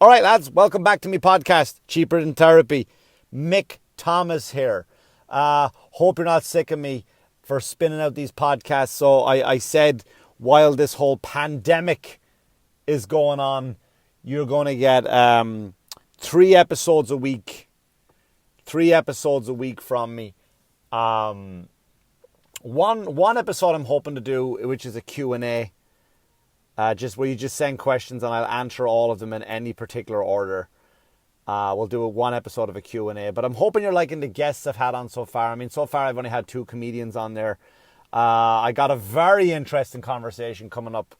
All right, lads, welcome back to my podcast, Cheaper Than Therapy. Mick Thomas here. Hope you're not sick of me for spinning out these podcasts. So I said while this whole pandemic is going on, you're going to get 3 episodes a week. 3 episodes a week from me. One episode I'm hoping to do, which is a Q&A. Just where you just send questions and I'll answer all of them in any particular order. We'll do one episode of a Q&A. But I'm hoping you're liking the guests I've had on so far. I mean, so far I've only had 2 comedians on there. I got a very interesting conversation coming up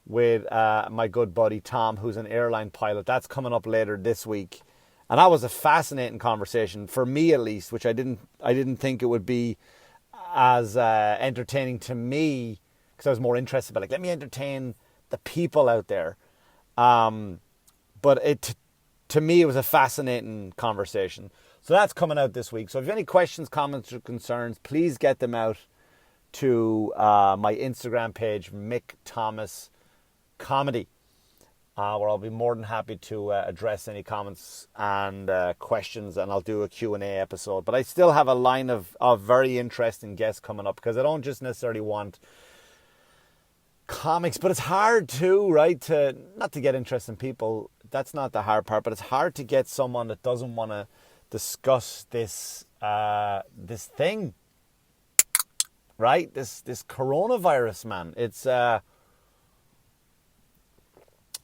with my good buddy Tom, who's an airline pilot. That's coming up later this week. And that was a fascinating conversation, for me at least, which I didn't think it would be as entertaining to me, because I was more interested, but let me entertain the people out there. But to me, it was a fascinating conversation. So that's coming out this week. So if you have any questions, comments, or concerns, please get them out to my Instagram page, Mick Thomas Comedy, where I'll be more than happy to address any comments and questions, and I'll do a Q&A episode. But I still have a line of very interesting guests coming up, because I don't just necessarily want comics, but it's hard too, right? Not to get interesting people. That's not the hard part, but it's hard to get someone that doesn't want to discuss this thing, right? This coronavirus, man. It's there's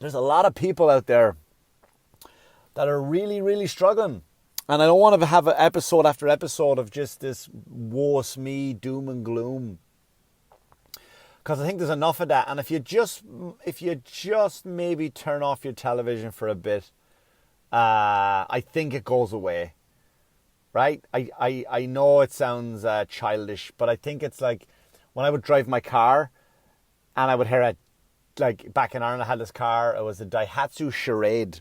a lot of people out there that are really, really struggling, and I don't want to have an episode after episode of just this woe's me, doom and gloom. Because I think there's enough of that. And if you just maybe turn off your television for a bit, I think it goes away. Right? I know it sounds childish, but I think it's like when I would drive my car and I would hear it, like back in Ireland I had this car. It was a Daihatsu Charade.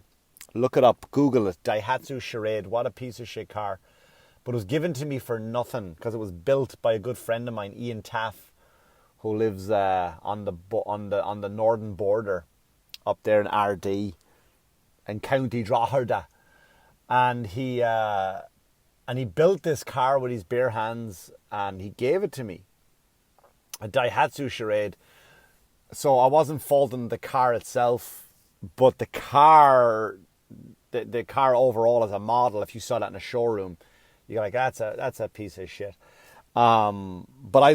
Look it up. Google it. Daihatsu Charade. What a piece of shit car. But it was given to me for nothing because it was built by a good friend of mine, Ian Taff, who lives on the northern border up there in RD and County Drogheda, and he built this car with his bare hands and he gave it to me, a Daihatsu Charade. So I wasn't faulting the car itself, but the car overall as a model, if you saw that in a showroom, you're like, that's a piece of shit. But I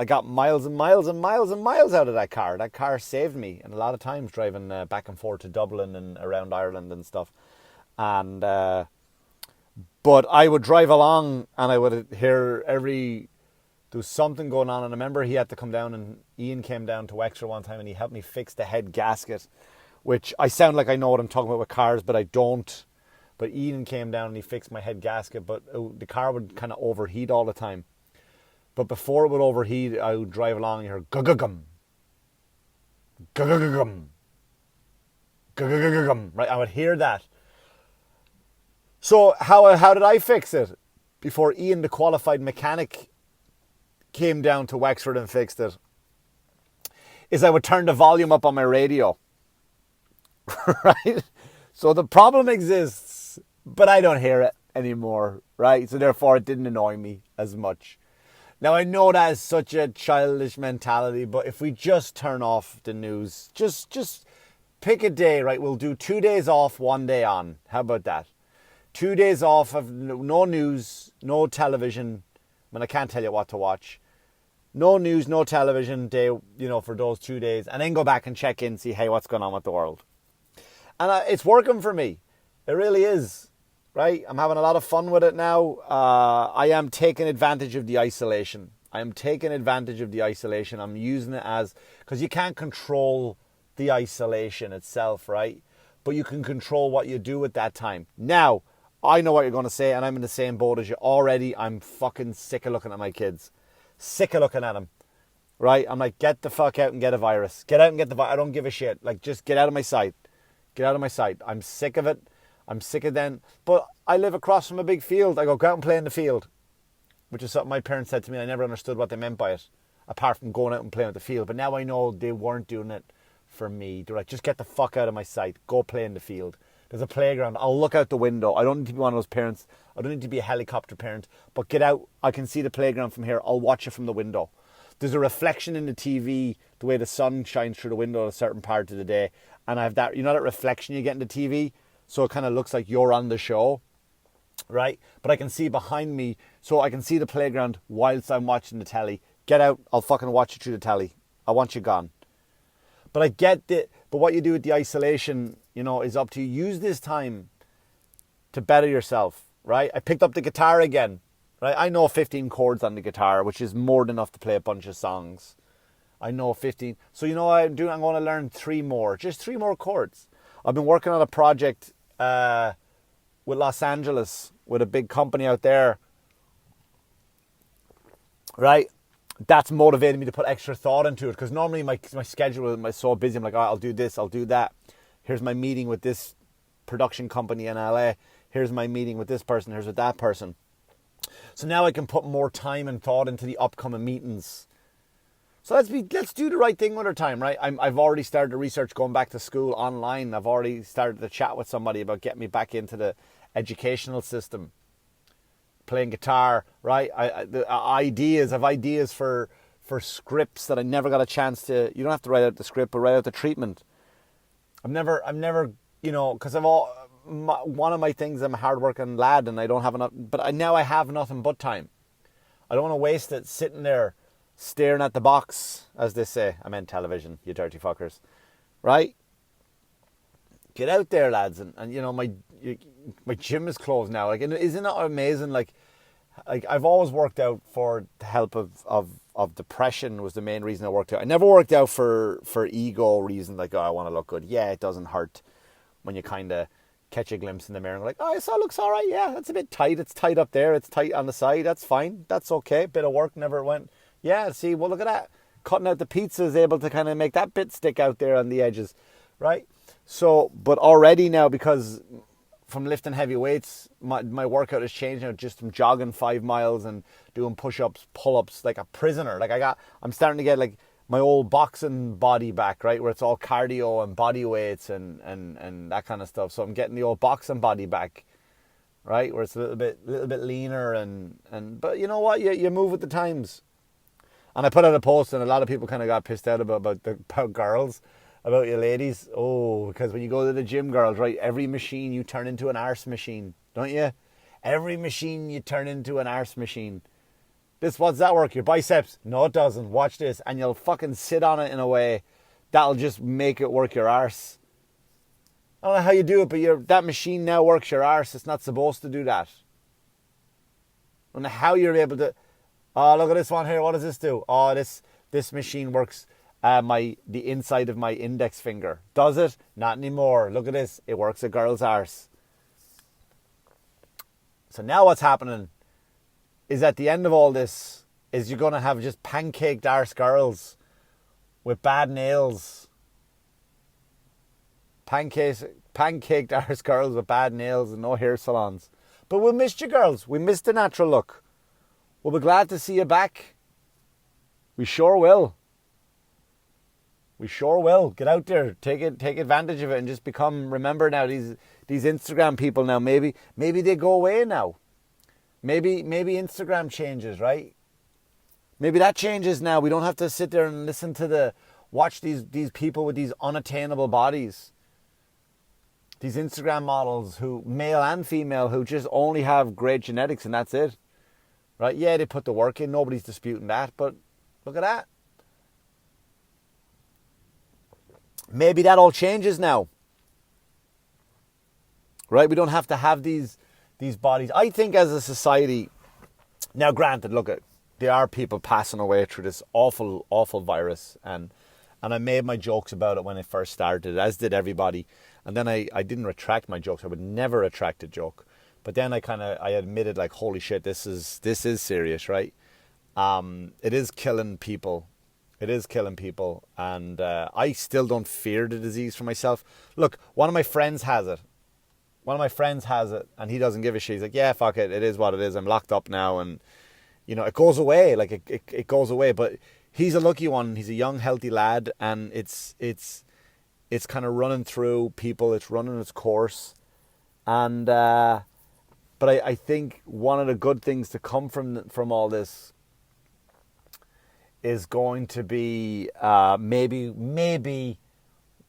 got miles and miles and miles and miles out of that car. That car saved me, and a lot of times driving back and forth to Dublin and around Ireland and stuff. And but I would drive along and I would hear there was something going on. And I remember he had to come down, and Ian came down to Wexford one time and he helped me fix the head gasket, which I sound like I know what I'm talking about with cars, but I don't. But Ian came down and he fixed my head gasket, but the car would kind of overheat all the time. But before it would overheat, I would drive along and hear gugugum, gugugum, gugugum. Right, I would hear that. So how did I fix it? Before Ian, the qualified mechanic, came down to Wexford and fixed it, is I would turn the volume up on my radio. Right? So the problem exists, but I don't hear it anymore, right? So therefore it didn't annoy me as much. Now I know that is such a childish mentality, but if we just turn off the news, just pick a day, right? We'll do 2 days off, 1 day on. How about that? 2 days off of no news, no television. I mean, I can't tell you what to watch. No news, no television day, for those 2 days, and then go back and check in, see, hey, what's going on with the world. And it's working for me. It really is, right? I'm having a lot of fun with it now. I am taking advantage of the isolation. I'm using it as, because you can't control the isolation itself, right? But you can control what you do at that time. Now, I know what you're going to say, and I'm in the same boat as you already. I'm fucking sick of looking at my kids. Sick of looking at them, right? I'm like, get the fuck out and get a virus. Get out and get the virus. I don't give a shit. Like, just get out of my sight. Get out of my sight. I'm sick of it. I'm sick of them. But I live across from a big field. I go out and play in the field, which is something my parents said to me. I never understood what they meant by it, apart from going out and playing at the field. But now I know they weren't doing it for me. They're like, just get the fuck out of my sight. Go play in the field. There's a playground. I'll look out the window. I don't need to be one of those parents. I don't need to be a helicopter parent. But get out. I can see the playground from here. I'll watch it from the window. There's a reflection in the TV, the way the sun shines through the window at a certain part of the day. And I have that, you know that reflection you get in the TV? So it kind of looks like you're on the show, right? But I can see behind me, so I can see the playground whilst I'm watching the telly. Get out. I'll fucking watch you through the telly. I want you gone. But I get that. But what you do with the isolation, you know, is up to you. Use this time to better yourself, right? I picked up the guitar again, right? I know 15 chords on the guitar, which is more than enough to play a bunch of songs. I know 15. So you know what I'm doing? I'm going to learn 3 more. Just 3 more chords. I've been working on a project with Los Angeles, with a big company out there, right? That's motivated me to put extra thought into it, because normally my schedule is so busy. I'm like, oh, I'll do this, I'll do that. Here's my meeting with this production company in LA. Here's my meeting with this person. Here's with that person. So now I can put more time and thought into the upcoming meetings. So let's do the right thing with our time, right? I've already started the research going back to school online. I've already started to chat with somebody about getting me back into the educational system. Playing guitar, right? I've ideas for scripts that I never got a chance to. You don't have to write out the script, but write out the treatment. I've never, you know, because one of my things, I'm a hardworking lad and I don't have enough, but now I have nothing but time. I don't want to waste it sitting there staring at the box, as they say. I meant television, you dirty fuckers, right? Get out there, lads, and you know, my gym is closed now. Like, isn't it amazing? Like I've always worked out for the help of depression was the main reason I worked out. I never worked out for ego reasons, like, oh, I want to look good. Yeah, it doesn't hurt when you kind of catch a glimpse in the mirror and like, oh, so it looks all right. Yeah, that's a bit tight. It's tight up there. It's tight on the side. That's fine. That's okay. Bit of work never went. Yeah, see, well, look at that. Cutting out the pizza is able to kind of make that bit stick out there on the edges, right? So, but already now, because from lifting heavy weights, my workout has changed now, just from jogging 5 miles and doing push-ups, pull-ups like a prisoner. Like I'm starting to get like my old boxing body back, right? Where it's all cardio and body weights and that kind of stuff. So I'm getting the old boxing body back, right? Where it's a little bit leaner and but you know what? You move with the times. And I put out a post and a lot of people kind of got pissed out about girls, about you ladies. Oh, because when you go to the gym, girls, right? Every machine you turn into an arse machine, don't you? Every machine you turn into an arse machine. What's that work? Your biceps? No, it doesn't. Watch this. And you'll fucking sit on it in a way that'll just make it work your arse. I don't know how you do it, but that machine now works your arse. It's not supposed to do that. I don't know how you're able to. Oh, look at this one here. What does this do? Oh, this machine works the inside of my index finger. Does it? Not anymore. Look at this. It works a girl's arse. So now what's happening is at the end of all this is you're going to have just pancaked arse girls with bad nails. Pancaked arse girls with bad nails and no hair salons. But we missed you girls. We missed the natural look. We'll be glad to see you back. We sure will. We sure will. Get out there. Take advantage of it and just remember now, these Instagram people now, maybe they go away now. Maybe Instagram changes, right? Maybe that changes now. We don't have to sit there and watch these people with these unattainable bodies. These Instagram models, who male and female, who just only have great genetics and that's it. Right? Yeah, they put the work in. Nobody's disputing that. But look at that. Maybe that all changes now. Right? We don't have to have these bodies. I think as a society, now granted, look, there are people passing away through this awful, awful virus. And I made my jokes about it when it first started, as did everybody. And then I didn't retract my jokes. I would never retract a joke. But then I admitted, like, holy shit, this is serious, right? It is killing people. It is killing people. And I still don't fear the disease for myself. Look, one of my friends has it. And he doesn't give a shit. He's like, yeah, fuck it. It is what it is. I'm locked up now. And, you know, it goes away. Like, it goes away. But he's a lucky one. He's a young, healthy lad. And it's It's kind of running through people. It's running its course. And but I think one of the good things to come from all this is going to be maybe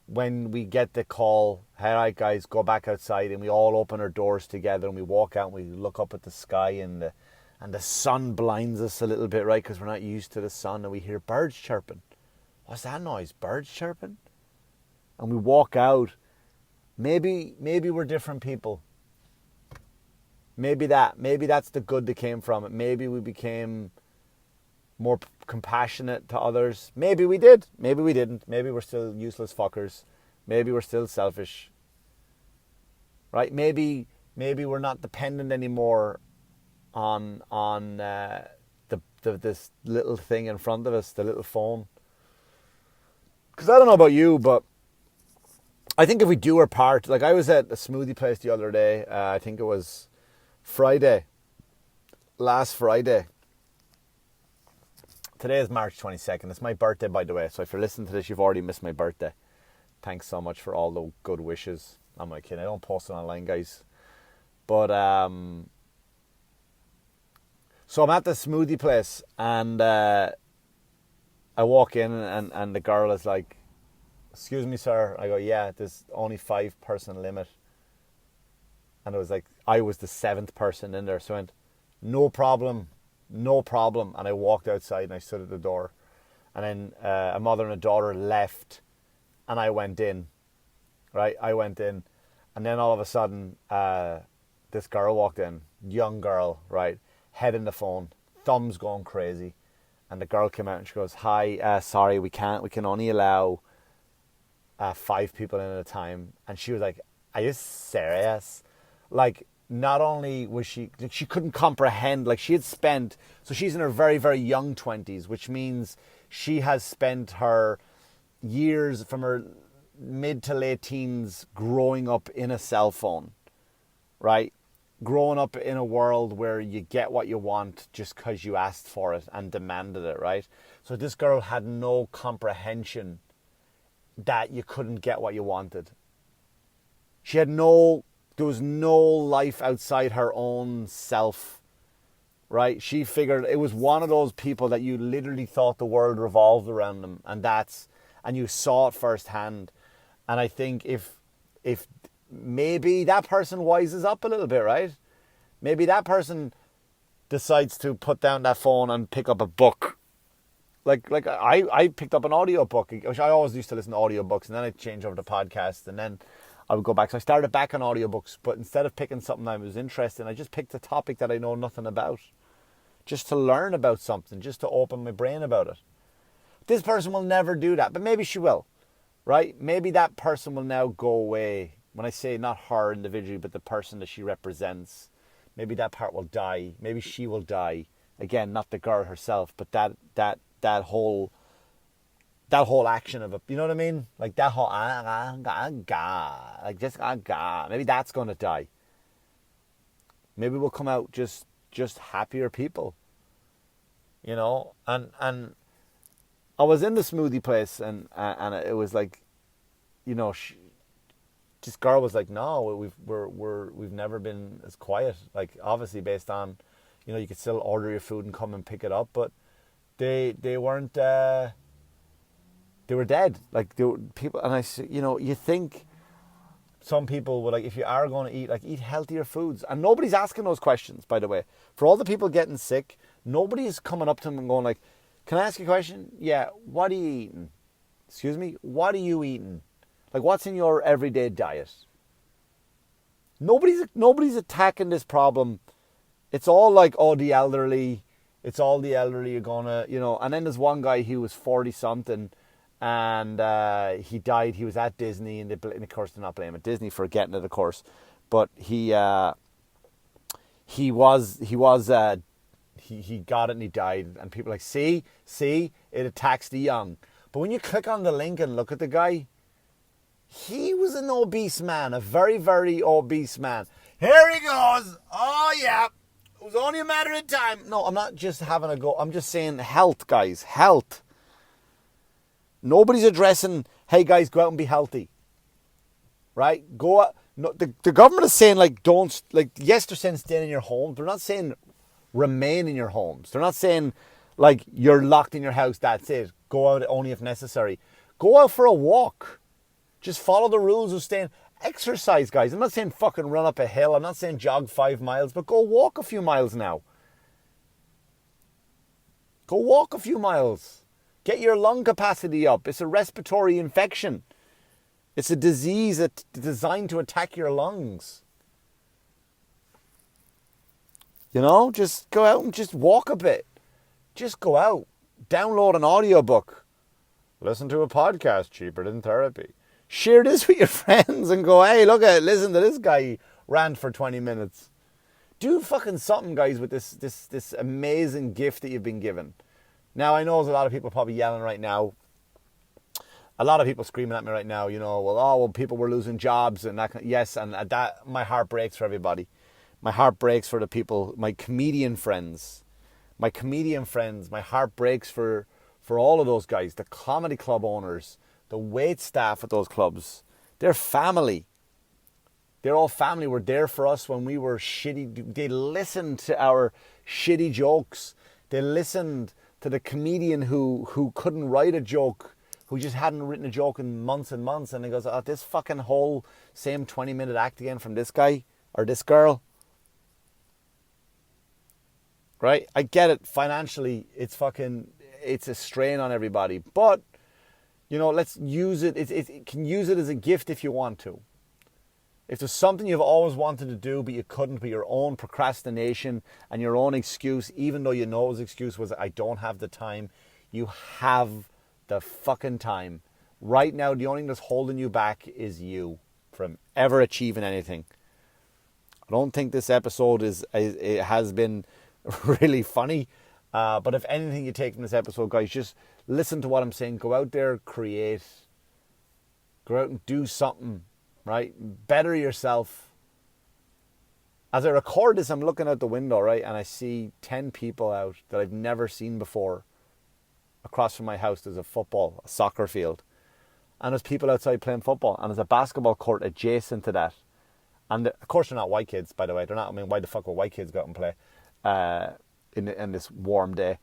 when we get the call, hey, right, guys, go back outside, and we all open our doors together and we walk out and we look up at the sky, and the sun blinds us a little bit, right, because we're not used to the sun, and we hear birds chirping. What's that noise? Birds chirping? And we walk out. Maybe we're different people. Maybe that's the good that came from it. Maybe we became more compassionate to others. Maybe we did. Maybe we didn't. Maybe we're still useless fuckers. Maybe we're still selfish. Right? Maybe we're not dependent anymore on this little thing in front of us, the little phone. Because I don't know about you, but I think if we do our part, like I was at a smoothie place the other day. I think it was last Friday. Today is March 22nd. It's my birthday, by the way. So if you're listening to this, you've already missed my birthday. Thanks so much for all the good wishes. I'm not kidding. I don't post it online, guys. But, so I'm at the smoothie place, and I walk in, and the girl is like, excuse me, sir. I go, yeah, there's only 5-person limit. And it was like, I was the 7th person in there. So I went, no problem. And I walked outside and I stood at the door. And then a mother and a daughter left, and I went in. Right? I went in. And then all of a sudden, this girl walked in. Young girl, right? Head in the phone. Thumbs going crazy. And the girl came out and she goes, hi, sorry, we can only allow 5 people in at a time. And she was like, are you serious? Like, not only was she couldn't comprehend, like she had spent, so she's in her very, very young 20s, which means she has spent her years from her mid to late teens growing up in a cell phone, right? Growing up in a world where you get what you want just because you asked for it and demanded it, right? So this girl had no comprehension that you couldn't get what you wanted. There was no life outside her own self, right? She figured it was one of those people that you literally thought the world revolved around them, and you saw it firsthand. And I think if maybe that person wises up a little bit, right? Maybe that person decides to put down that phone and pick up a book. Like I picked up an audio book. I always used to listen to audiobooks, and then I'd change over to podcasts, and then I would go back. So I started back on audiobooks, but instead of picking something I was interested in, I just picked a topic that I know nothing about. Just to learn about something, just to open my brain about it. This person will never do that, but maybe she will, right? Maybe that person will now go away. When I say not her individually, but the person that she represents, maybe that part will die. Maybe she will die. Again, not the girl herself, but that whole action of it, you know what I mean? Like that whole maybe that's going to die. Maybe we'll come out just happier people, you know. And I was in the smoothie place, and it was like, you know, this girl was like, no, we've never been as quiet. Like obviously based on, you know, you could still order your food and come and pick it up, but they weren't. They were dead. Like they were people, and you know, you think some people would, like, if you are going to eat, like, eat healthier foods. And nobody's asking those questions, by the way. For all the people getting sick, nobody's coming up to them and going like, can I ask you a question? Yeah, what are you eating? Excuse me? What are you eating? Like, what's in your everyday diet? Nobody's attacking this problem. It's all like, oh, the elderly. It's all the elderly are gonna, you know. And then there's one guy who was 40-something, and he died. He was at Disney, and of course they're not blaming Disney for getting it, of course. But he got it and he died. And people are like, see, it attacks the young. But when you click on the link and look at the guy, he was an obese man, a very, very obese man. Here he goes. Oh, yeah. It was only a matter of time. No, I'm not just having a go. I'm just saying health, guys. Health. Nobody's addressing, hey, guys, go out and be healthy. right? Go out. No, the government is saying, like, don't, like, yes, they're saying stay in your home. They're not saying remain in your homes. They're not saying, like, you're locked in your house, that's it. Go out only if necessary. Go out for a walk. Just follow the rules of staying. Exercise, guys. I'm not saying fucking run up a hill. I'm not saying jog 5 miles, but go walk a few miles now. Go walk a few miles. Get your lung capacity up. It's a respiratory infection. It's a disease that's designed to attack your lungs. You know, just go out and just walk a bit. Just go out. Download an audiobook. Listen to a podcast cheaper than therapy. Share this with your friends and go, hey, listen to this guy rant for 20 minutes. Do fucking something, guys, with this amazing gift that you've been given. Now, I know there's a lot of people probably yelling right now. A lot of people screaming at me right now, you know, well, people were losing jobs and that. Yes, and that, my heart breaks for everybody. My heart breaks for the people, my comedian friends. My heart breaks for all of those guys, the comedy club owners, the wait staff at those clubs. They're family. They're all family. Were there for us when we were shitty. They listened to our shitty jokes. They listened to the comedian who couldn't write a joke, who just hadn't written a joke in months and months. And he goes, oh, this fucking whole same 20-minute act again from this guy or this girl. Right? I get it. Financially, it's a strain on everybody. But, you know, let's use it. It can use it as a gift if you want to. If there's something you've always wanted to do, but you couldn't, but your own procrastination and your own excuse, even though you know his excuse was, I don't have the time, you have the fucking time. Right now, the only thing that's holding you back is you from ever achieving anything. I don't think this episode it has been really funny. But if anything you take from this episode, guys, just listen to what I'm saying. Go out there, create. Go out and do something. Right? Better yourself. As I record this, I'm looking out the window, right? And I see 10 people out that I've never seen before. Across from my house, there's a soccer field. And there's people outside playing football. And there's a basketball court adjacent to that. And of course, they're not white kids, by the way. They're not, I mean, why the fuck would white kids go out and play in this warm day?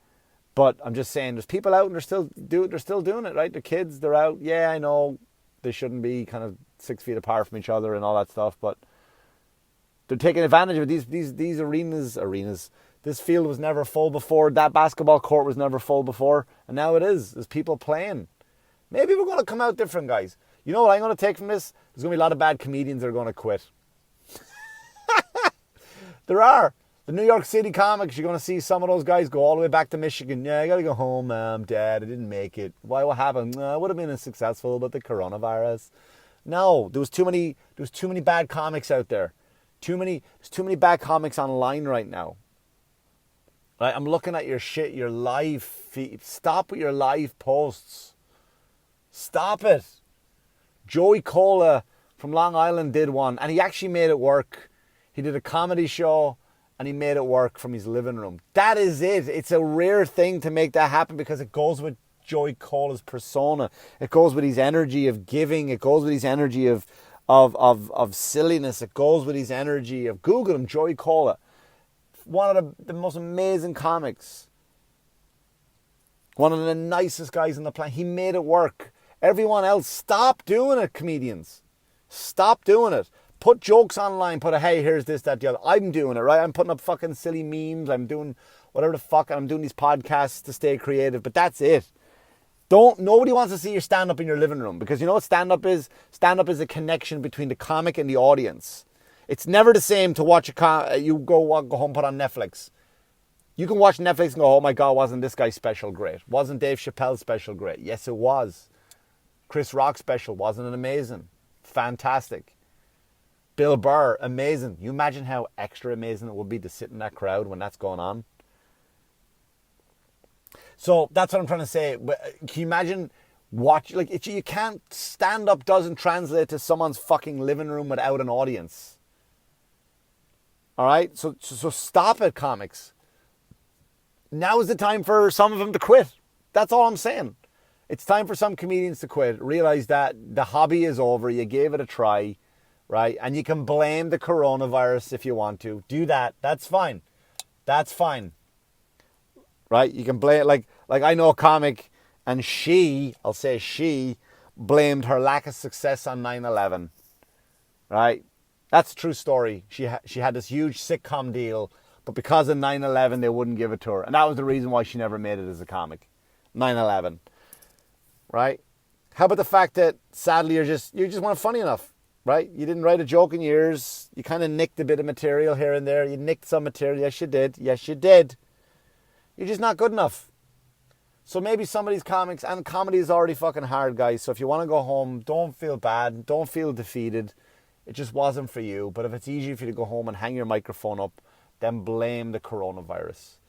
But I'm just saying, there's people out and they're still doing it, right? The kids, they're out. Yeah, I know they shouldn't be kind of 6 feet apart from each other and all that stuff, but they're taking advantage of it. These arenas. This field was never full before. That basketball court was never full before, and now it is. There's people playing. Maybe we're going to come out different, guys. You know what I'm going to take from this? There's going to be a lot of bad comedians that are going to quit. There are. The New York City comics, you're going to see some of those guys go all the way back to Michigan. Yeah, I got to go home, Dad. I didn't make it. Why? What happened? I would have been as successful, but the coronavirus. No, there was too many bad comics out there. There's too many bad comics online right now. Right? I'm looking at your shit, your live feed. Stop with your live posts. Stop it. Joey Cola from Long Island did one, and he actually made it work. He did a comedy show, and he made it work from his living room. That is it. It's a rare thing to make that happen because it goes with Joey Cola's persona. It goes with his energy of giving. It goes with his energy of silliness. It goes with his energy of, Google him, Joey Cola. One of the most amazing comics. One of the nicest guys on the planet. He made it work. Everyone else, stop doing it, comedians. Stop doing it. Put jokes online. Put a, hey, here's this, that, the other. I'm doing it, right? I'm putting up fucking silly memes. I'm doing whatever the fuck. I'm doing these podcasts to stay creative. But that's it. Nobody wants to see your stand-up in your living room. Because you know what stand-up is? Stand-up is a connection between the comic and the audience. It's never the same to watch you go home, put on Netflix. You can watch Netflix and go, oh my God, wasn't this guy's special great? Wasn't Dave Chappelle's special great? Yes, it was. Chris Rock's special, wasn't it amazing? Fantastic. Bill Burr, amazing. You imagine how extra amazing it would be to sit in that crowd when that's going on? So that's what I'm trying to say. Can you imagine you can't, stand up doesn't translate to someone's fucking living room without an audience. All right? So stop it, comics. Now is the time for some of them to quit. That's all I'm saying. It's time for some comedians to quit. Realize that the hobby is over. You gave it a try, right? And you can blame the coronavirus if you want to. Do that. That's fine. That's fine. Right? You can blame, like I know a comic, and I'll say she, blamed her lack of success on 9/11. Right? That's a true story. She had this huge sitcom deal, but because of 9/11, they wouldn't give it to her. And that was the reason why she never made it as a comic. 9/11. Right? How about the fact that, sadly, you just weren't funny enough, right? You didn't write a joke in years. You kind of nicked a bit of material here and there. You nicked some material. Yes, you did. Yes, you did. You're just not good enough. So maybe some of these comics, and comedy is already fucking hard, guys. So if you want to go home, don't feel bad. Don't feel defeated. It just wasn't for you. But if it's easy for you to go home and hang your microphone up, then blame the coronavirus.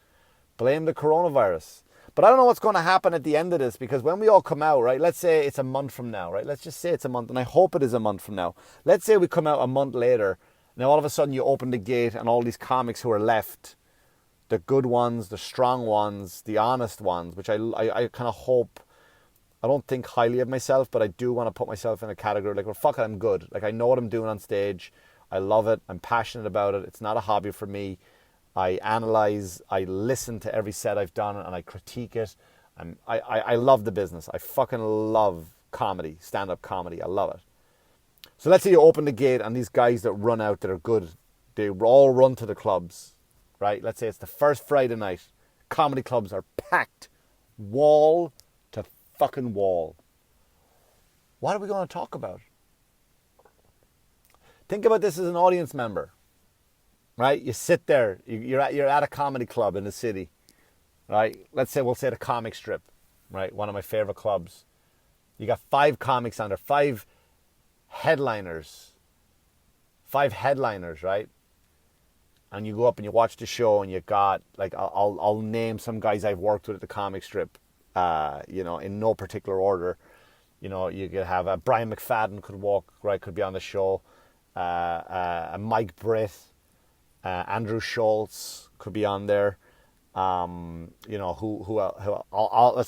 Blame the coronavirus. But I don't know what's going to happen at the end of this, because when we all come out, right, let's say it's a month from now, right? Let's just say it's a month, and I hope it is a month from now. Let's say we come out a month later, now all of a sudden you open the gate and all these comics who are left, the good ones, the strong ones, the honest ones, which I kind of hope, I don't think highly of myself, but I do want to put myself in a category like, well, fuck it, I'm good. Like, I know what I'm doing on stage. I love it. I'm passionate about it. It's not a hobby for me. I analyze, I listen to every set I've done, and I critique it. I love the business. I fucking love comedy, stand-up comedy. I love it. So let's say you open the gate and these guys that run out that are good, they all run to the clubs, right? Let's say it's the first Friday night. Comedy clubs are packed, wall to fucking wall. What are we going to talk about? Think about this as an audience member. Right? You sit there, you're at a comedy club in the city, right? We'll say the Comic Strip, right? One of my favorite clubs. You got 5 comics on there, 5 headliners, right? And you go up and you watch the show, and you got, like, I'll name some guys I've worked with at the Comic Strip, in no particular order. You could have Brian McFadden could be on the show, Mike Britt. Andrew Schultz could be on there. Let's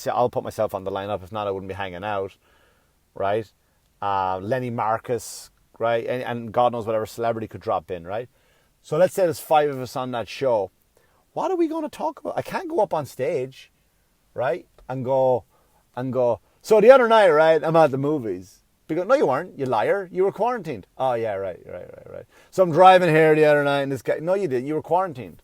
say I'll put myself on the lineup. If not, I wouldn't be hanging out, right? Lenny Marcus, right? And God knows whatever celebrity could drop in, right? So let's say there's 5 of us on that show. What are we going to talk about? I can't go up on stage, right? And go. So the other night, right? I'm at the movies. Because, no, you weren't, you liar. You were quarantined. Oh, yeah, right. So I'm driving here the other night, and this guy, no, you didn't. You were quarantined.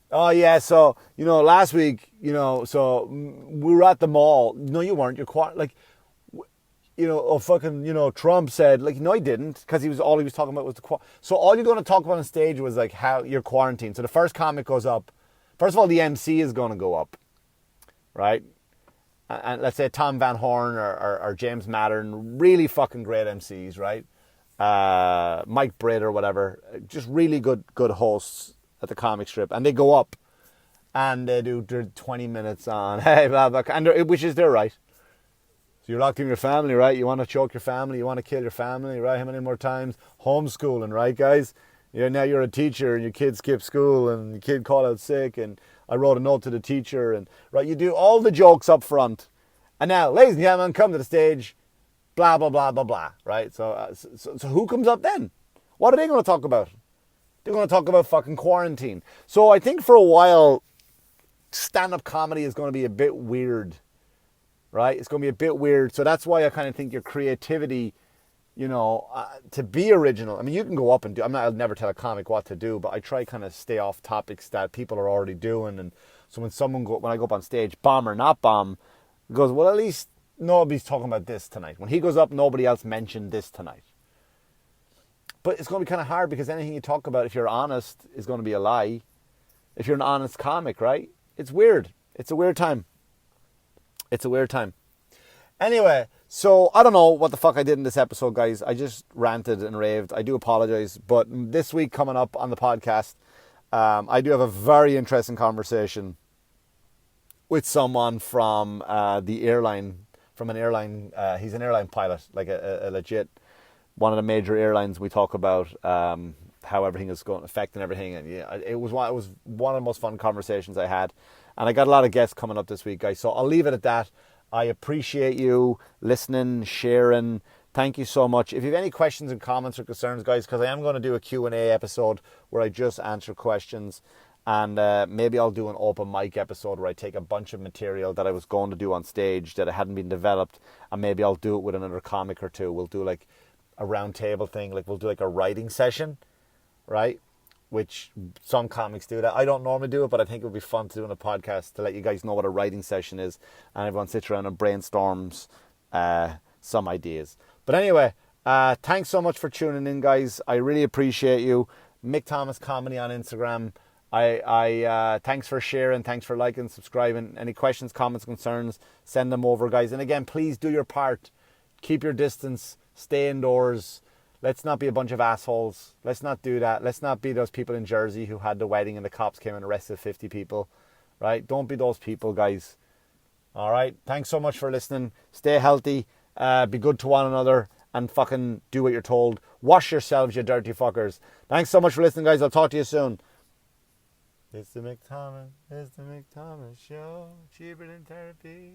Oh, yeah, so, last week, so we were at the mall. No, you weren't. You're quarantined. Like, Trump said, like, no, he didn't, because all he was talking about was the quarantine. So all you're going to talk about on stage was, like, how you're quarantined. So the first comic goes up. First of all, the MC is going to go up, right? And let's say Tom Van Horn or James Mattern, really fucking great MCs, right? Mike Britt or whatever, just really good hosts at the Comic Strip. And they go up and they do their 20 minutes on, hey, blah, blah, which is their right. So you're locked in your family, right? You want to choke your family, you want to kill your family, right? How many more times? Homeschooling, right, guys? Now you're a teacher and your kid skipped school and your kid called out sick and I wrote a note to the teacher, and right, you do all the jokes up front. And now, ladies and gentlemen, come to the stage, blah, blah, blah, blah, blah, right? So who comes up then? What are they going to talk about? They're going to talk about fucking quarantine. So I think for a while, stand-up comedy is going to be a bit weird, right? It's going to be a bit weird. So that's why I kind of think your creativity, to be original. I mean, you can go up and do, I'll never tell a comic what to do, but I try kind of stay off topics that people are already doing. And so when I go up on stage, bomb or not bomb, it goes, well, at least nobody's talking about this tonight. When he goes up, nobody else mentioned this tonight. But it's going to be kind of hard, because anything you talk about, if you're honest, is going to be a lie. If you're an honest comic, right? It's weird. It's a weird time. Anyway, so I don't know what the fuck I did in this episode, guys. I just ranted and raved. I do apologize. But this week coming up on the podcast, I do have a very interesting conversation with someone from an airline. He's an airline pilot, like a legit one of the major airlines. We talk about how everything is going to affect and everything. And yeah, it was one of the most fun conversations I had. And I got a lot of guests coming up this week, guys. So I'll leave it at that. I appreciate you listening, sharing. Thank you so much. If you have any questions and comments or concerns, guys, because I am going to do a Q&A episode where I just answer questions. And maybe I'll do an open mic episode where I take a bunch of material that I was going to do on stage that hadn't been developed, and maybe I'll do it with another comic or two. We'll do like a round table thing, like we'll do like a writing session, right? Which some comics do that. I don't normally do it, but I think it would be fun to do on a podcast to let you guys know what a writing session is, and everyone sits around and brainstorms some ideas. But anyway, thanks so much for tuning in, guys. I really appreciate you. Mick Thomas Comedy on Instagram. I thanks for sharing, thanks for liking, subscribing. Any questions, comments, concerns, send them over, guys. And again, please do your part. Keep your distance. Stay indoors. Let's not be a bunch of assholes. Let's not do that. Let's not be those people in Jersey who had the wedding and the cops came and arrested 50 people. Right? Don't be those people, guys. All right? Thanks so much for listening. Stay healthy. Be good to one another. And fucking do what you're told. Wash yourselves, you dirty fuckers. Thanks so much for listening, guys. I'll talk to you soon. It's the Mick Thomas Show. Cheaper than therapy.